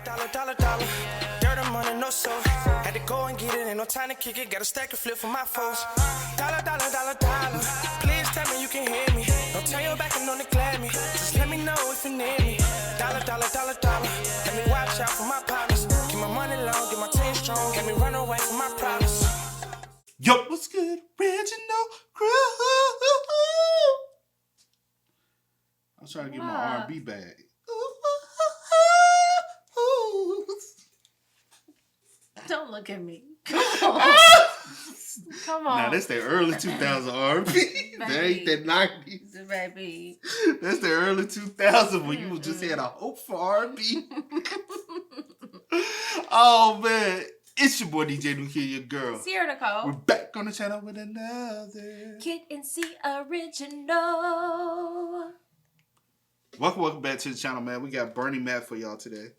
dollar. Dirt and money, no soul. Had to go and get it, ain't no time to kick it. Got a stack of flip for my foes. Dollar. Please tell me you can hear me. Don't turn your back and don't neglect me. Just let me know if you need me. Dollar. Let me watch out for my partners. Keep my money long, get my team strong. Let me run away from my problems. Yo, what's good? Original crew. I was trying to get my R&B bag. Don't look at me. Come on. Come on. Now, that's the early 2000 R&B. That ain't the 90s. Baby. That's the early 2000s when you just had a hope for R&B. Oh, man. It's your boy DJ New here, your girl. Sierra Nicole. We're back on the channel with another Kid and C original. Welcome back to the channel, man. We got Bernie Mac for y'all today.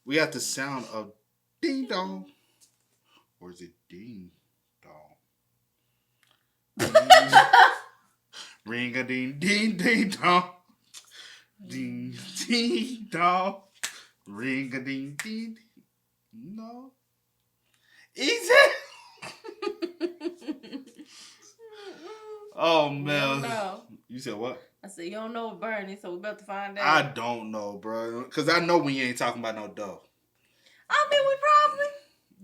We got the sound of ding dong. Or is it ding dong? Ring a ding ding ding dong. Ding ding dong. Ring a ding ding. No. Easy. Oh man. You said what? I said you don't know Bernie, so we about to find out. I don't know, bro. Cause I know we ain't talking about no dough. I mean, we probably.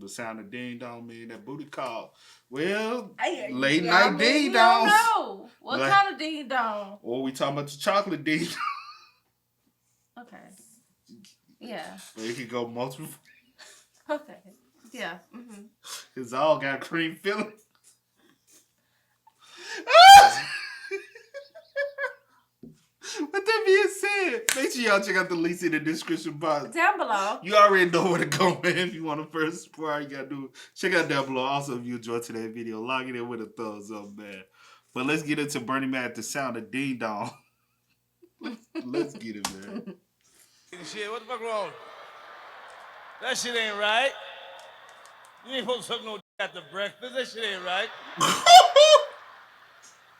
The sound of ding dong mean that booty call. Well, Hey, late night ding dong. No. What kind of ding dong? Or we talking about the chocolate ding dong. Okay. Yeah. It could go multiple. Okay. Yeah. Mm-hmm. It's all got cream filling. With that being said, make sure y'all check out the links in the description box. Down below. You already know where to go, man. If you want to first support, all you got to do, check out down below. Also, if you enjoyed today's video, log it in with a thumbs up, man. But let's get into Bernie Mac, the sound of ding dong. Let's get it, man. Shit, what the fuck wrong? That shit ain't right. You ain't supposed to suck no dick after breakfast. That shit ain't right.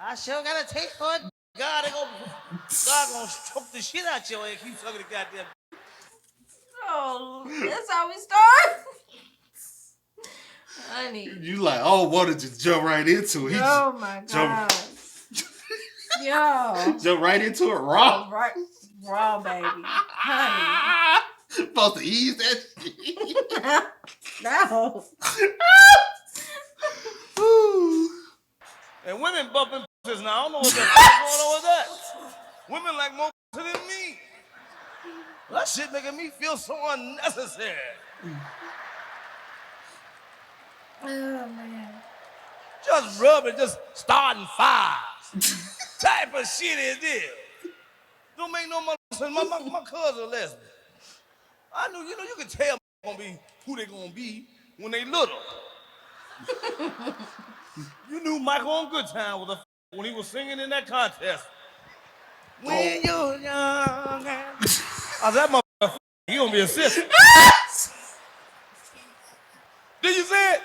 I sure got a taste for it. God gonna choke the shit out your ass. Keep sucking the goddamn. Oh, that's how we start. Honey. You like, want to just jump right into it. Oh my God. Yo. Jump right into it raw. Right, raw, baby. Honey. Supposed to ease that shit. No. And women bumping pussies now. I don't know what the fuck going on with that. Women like more pussy than me. That shit making me feel so unnecessary. Oh, man. Just rubbing, just starting fires. Type of shit is this? Don't make no motherfucker. My cousin a lesbian. I knew, you can tell gonna be who they gonna be when they little. You knew Michael on Good Time was when he was singing in that contest. When you're young. I said, that motherfucker, he gonna be a sister. Did you say it?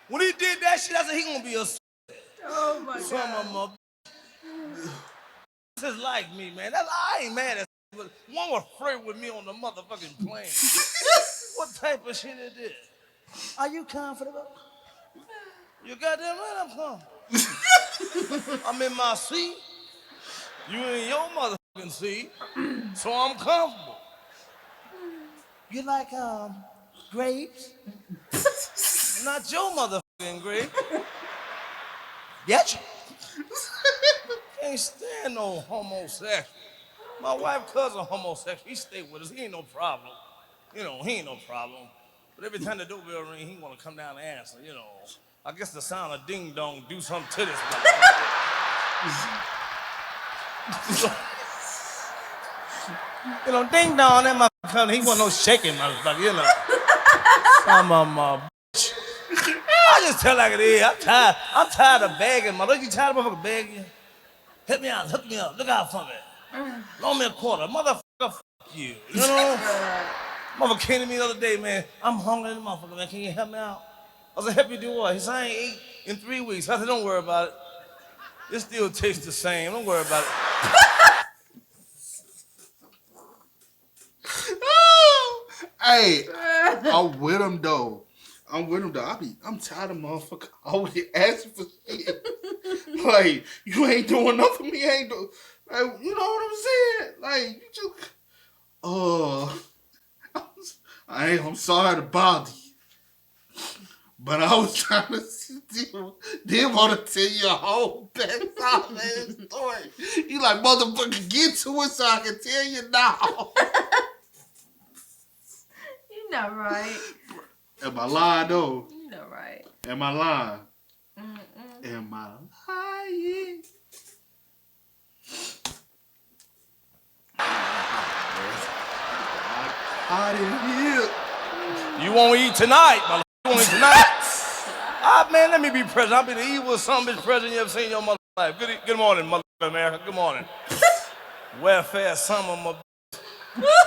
When he did that shit, I said he gonna be a sister. Oh my God. Some of them this is like me, man. I ain't mad at but one was flirt with me on the motherfucking plane. What type of shit is this? Are you comfortable? You goddamn right I'm comfortable. I'm in my seat. You in your motherfucking seat. So I'm comfortable. You like grapes? Not your motherfucking grape. Getcha. Can't stand no homosexual. My wife cousin homosexual. He stay with us. He ain't no problem. He ain't no problem. But every time the doorbell ring, he want to come down and answer. I guess the sound of ding dong do something to this motherfucker. Ding dong, that motherfucker. He wasn't no shaking motherfucker. Some of my bitch. I just tell like it is. I'm tired of begging. Mother, you tired of motherfucker begging? Hit me out. Hook me up. Look out for me. Loan me a quarter. Motherfucker, fuck you. Motherfucker came to me the other day, man. I'm hungry, motherfucker, man. Can you help me out? I said, help you do what? He said, I ain't ate in 3 weeks. I said, don't worry about it. It still tastes the same. Don't worry about it. Hey, I'm with him though. I'm tired of motherfucker always asking for shit. Like, you ain't doing nothing for me. Ain't do. Like, you know what I'm saying? Like, you just. I'm sorry to bother you. But I was trying to didn't want to tell you a whole backside of his story. You like, motherfucker, get to it so I can tell you now. You know right. Am I lying though? You know right. Am I lying? Mm-mm. Am I lying? Hot in here. You won't eat tonight, motherfucker. You won't eat tonight. Ah, man, let me be president. I'll be the evil son bitch president you ever seen in your mother life. Good morning, motherfucker, America. Good morning. Welfare summer, mother.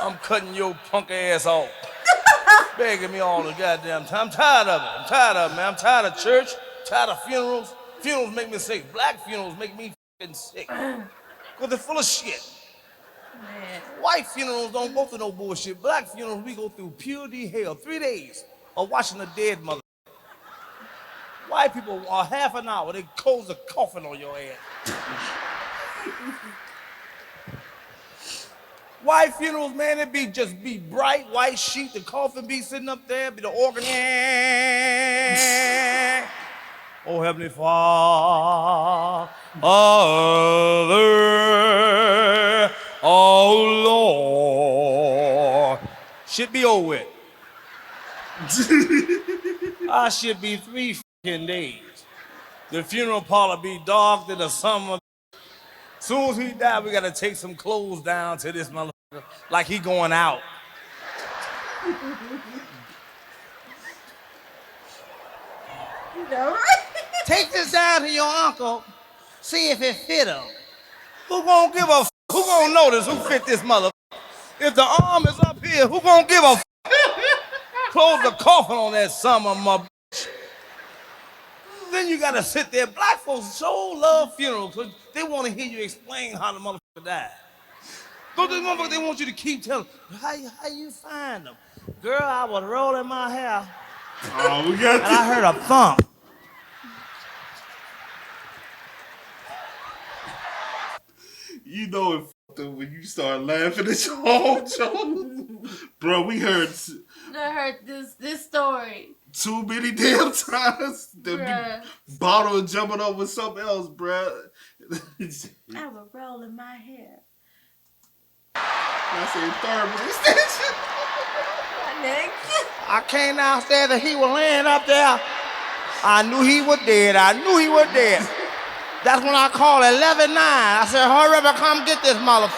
I'm cutting your punk ass off. Begging me all the goddamn time. I'm tired of it, man. I'm tired of church, tired of funerals. Funerals make me sick. Black funerals make me fucking sick. Because they're full of shit. Man. White funerals don't go through no bullshit. Black funerals, we go through pure hell. 3 days of watching a dead mother. White people are half an hour, they close a coffin on your ass. White funerals, man, it just be bright white sheet, the coffin be sitting up there, be the organ. Oh, Heavenly Father, oh Lord. Should be over with. I should be 3 fucking days. The funeral parlor be dark to the summer. Soon as he die, we gotta take some clothes down to this motherfucker like he going out. You know right. Take this down to your uncle, see if it fit him. Who gonna give a f? Who gonna notice who fit this motherfucker? If the arm is up here, who gonna give a f? Close the coffin on that summer, mother. Then you gotta sit there. Black folks so love funerals because they want to hear you explain how the motherfucker died. Those motherfuckers, they want you to keep telling how you find them. Girl, I was rolling my hair Oh, we got and I heard a thump. You know it f***ed up when you start laughing at your own joke. Bro, we heard I heard this story. too many damn times. The bottle jumping over something else, bro. I was rolling my hair. I said thermal extension. My neck. I came downstairs and he was laying up there. I knew he was dead. That's when I called 11-9. I said, hurry up and come get this motherfucker.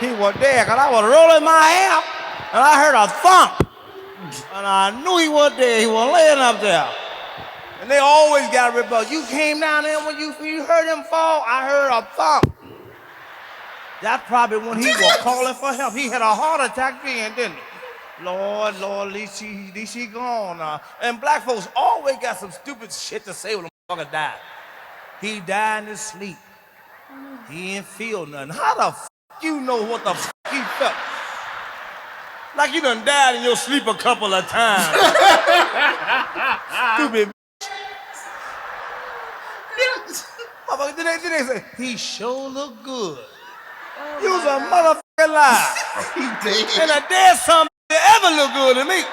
He was dead because I was rolling my hair and I heard a thump. And I knew he was dead. He was laying up there. And they always got a rebuttal. You came down there when you heard him fall, I heard a thump. That's probably when he was calling for help. He had a heart attack then, didn't he? Lord, at least she gone now. And black folks always got some stupid shit to say when a motherfucker died. He died in his sleep. He didn't feel nothing. How the f*** you know what the f*** he felt? Like you done died in your sleep a couple of times. Stupid motherfucker. Then they say, he sure look good. Oh You was my a God. motherfucking lie. He dead. And a dead son that ever look good to me.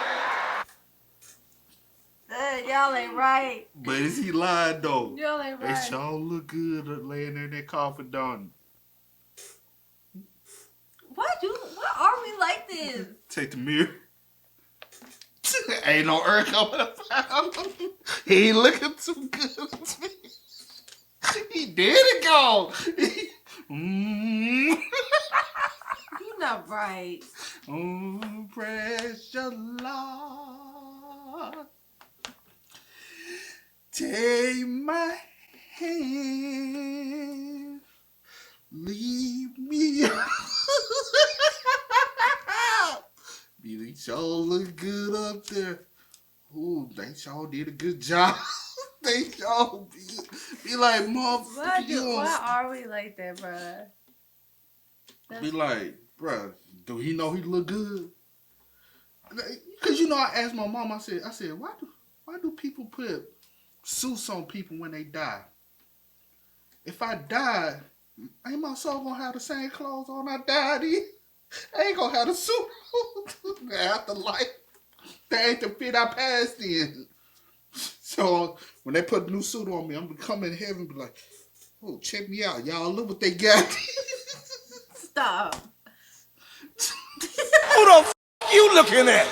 Y'all ain't right. But is he lying though? Y'all ain't They right. sure look good laying in that coffin, don't Why are we like this? take the mirror. Ain't no earth coming up. He ain't looking too good to me. He did it, go. You not right. Oh, precious Lord, take my hand, lead me. They sure look good up there. Ooh, they sure did a good job. They sure be like, motherfucker, Why are we like that, bruh? be like, bruh, do he know he look good? Because, you know, I asked my mom, I said, why do people put suits on people when they die? If I died, ain't my soul gonna have the same clothes on I died in? I ain't gonna have the suit on after life. That ain't the fit I passed in. So when they put a new suit on me, I'm gonna come in heaven and be like, oh, check me out. Y'all look what they got. Stop. Who the f*** you looking at?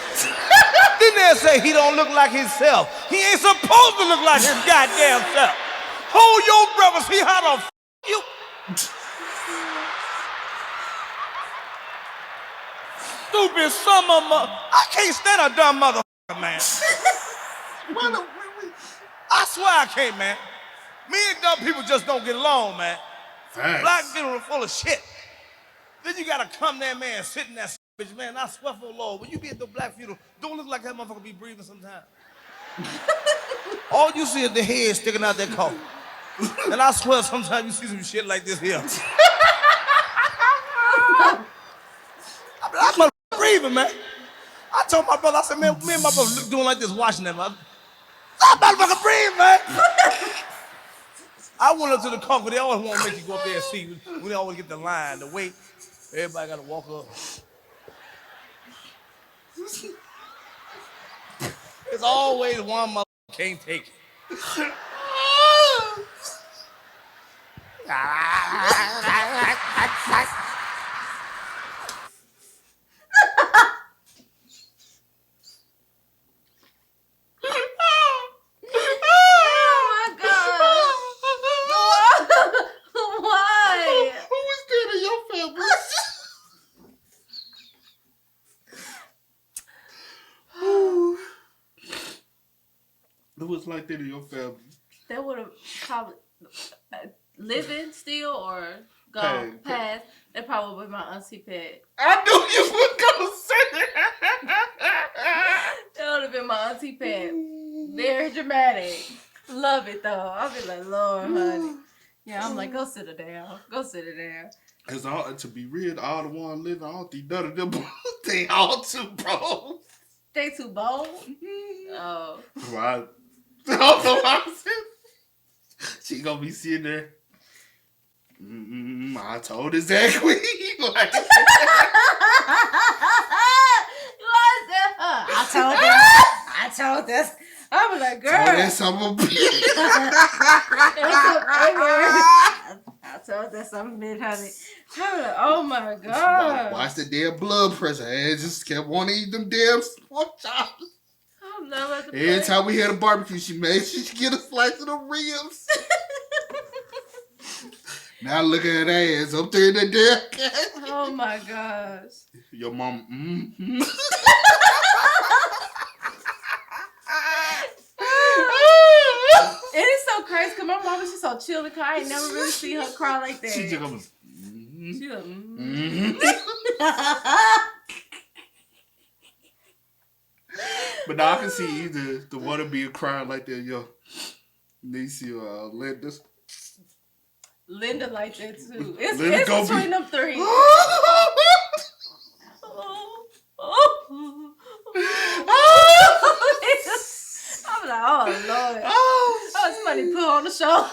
Didn't they say he don't look like himself? He ain't supposed to look like his goddamn self. Hold your breath and see how the f*** you... Stupid son of a... I can't stand a dumb motherfucker, man. I swear I can't, man. Me and dumb people just don't get along, man. Thanks. Black people are full of shit. Then you gotta come there, man, sit in that bitch, man. I swear for the Lord, when you be at the black funeral, don't look like that motherfucker be breathing sometimes. All you see is the head sticking out that coffin. And I swear sometimes you see some shit like this here. I'm breathing, man. I told my brother, I said, man, me and my brother doing like this, watching them. I'm motherfucking breathing, man. I went up to the coffin. They always want to make you go up there and see. We always get the line, the wait. Everybody got to walk up. There's always one mother can't take it. Who was like that in your family? They would have probably living still or gone past. They probably would my auntie Pat. I knew you were gonna say that. That would have been my auntie Pat. Very dramatic. Love it though. I'll be like, Lord, honey. Yeah, I'm like, go sit her down. Go sit her down. As all, to be real, all the ones living, I don't think none of them, they all too bold. They too bold? Oh. Right. I don't know what I'm saying. She gonna be sitting there. I told exactly. Like, I told this. I was like, girl. that's some bitch. I told that some bitch, honey. I was like, oh my God. Watch the damn blood pressure. I just kept wanting to eat them damn pork chops. I'm not about to Every time we had a barbecue, she made sure she get a slice of the ribs. Now look at her ass up there in the damn cat. Oh my gosh. Your mom, It is so crazy because my mom is just so chill and calm. I ain't never really seen her cry like that. She just goes, She like, But now I can see either the one to be crying like that, yo. Niecy or Linda. Linda like that too. It's Linda between them three. I'm like, oh Lord. Oh, somebody put on the show.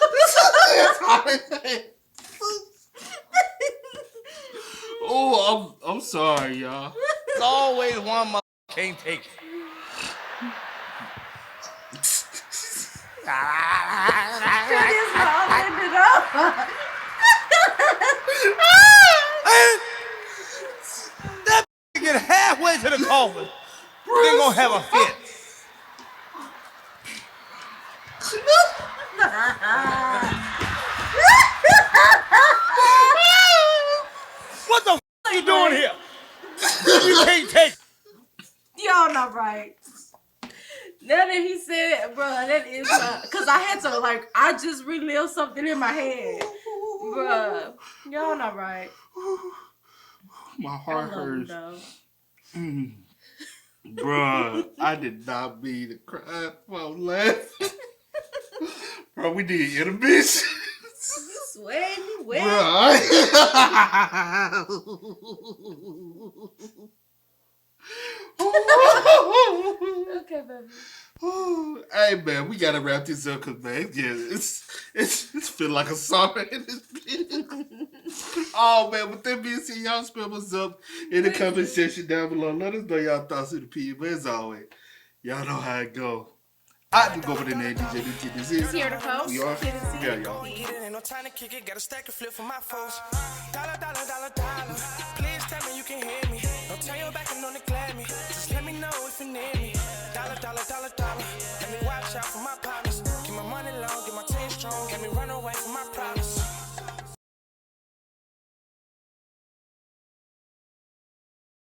Oh, I'm sorry, y'all. There's always one mother can't take it. That get halfway to the coffin, they gonna have a fit. What the f*** are you doing here? You can't take it. Y'all not right. Now that he said it, bro, that is because I had to, like, I just relived something in my head. Bro, y'all not right. My heart hurts. Bruh, I did not mean to cry while laughing. Bro, we did intermission. You sweating, you wet. Bruh. Okay, baby. Ooh, hey man, we gotta wrap this up because man, it's feel like a song in this video. Oh man, with that being said, y'all spell what's up in the comment section down below. Let us know y'all thoughts in the PM. But as always, y'all know how it go. I do go with the name DJ DT. This is Here to post. we are. Kid and Yeah, y'all. Ain't no time to kick it, got a stack of flip for my folks. Dollar, dollar, dollar, dollar. Please tell me you can hear me. Don't turn your back and don't neglect me. Just let me know if you need me. Dollar, dollar, dollar, dollar. Let me watch out for my partners.